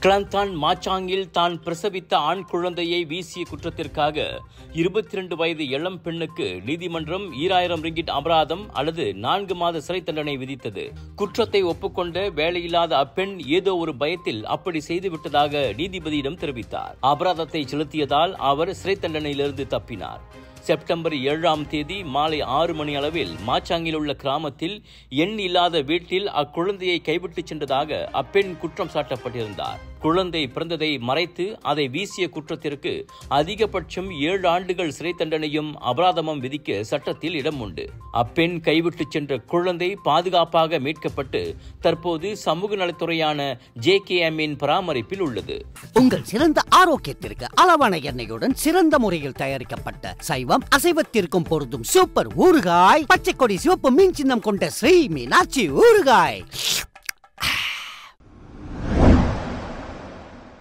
கிளந்தான் மாச்சாங்கில் தான் பிரசவித்த ஆண் குழந்தையை வீசிய குற்றத்திற்காக 22 வயது இளம் பெண்ணுக்கு நீதிமன்றம் 2000 ரிங்கிட் அபராதம் அல்லது 4 மாத சிறை தண்டனை விதித்தது. குற்றத்தை ஒப்புக்கொண்ட வேலையில்லாத அப்பெண் ஏதோ ஒரு பயத்தில் அப்படி செய்துவிட்டதாக நீதிபதியிடம் தெரிவித்தார். அபராதத்தை செலுத்தியதால் அவர் சிறை தண்டனையிலிருந்து தப்பினார். செப்டம்பர் 7ஆம் தேதி மாலை 6 மணி அளவில் மாச்சாங்கில் உள்ள கிராமத்தில் எண் இல்லாத வீட்டில் அக்குழந்தையை கைவிட்டு சென்றதாக அப்பெண் குற்றம் சாட்டப்பட்டிருந்தார். குழந்தை பிறந்ததை மறைத்து அதை வீசிய குற்றத்திற்கு அதிகபட்சம் 7 ஆண்டுகள் சிறை தண்டனையும் அபராதமும் விதிக்க சட்டத்தில் இடம் உண்டு. அப்பெண் கைவிட்டு சென்ற குழந்தை பாதுகாப்பாக மீட்கப்பட்டு தற்போது சமூக நலத்துறையான JKM பராமரிப்பில் உள்ளது. உங்கள் சிறந்த ஆரோக்கியத்திற்கு அளவான எண்ணெயுடன் சிறந்த முறையில் தயாரிக்கப்பட்ட சைவம் அசைவத்திற்கும் பொருந்தும் சூப்பர் ஊறுகாய், பச்சை கொடி சிவப்பு மீன் சின்னம் கொண்ட ஸ்ரீ மீனாட்சி ஊறுகாய்.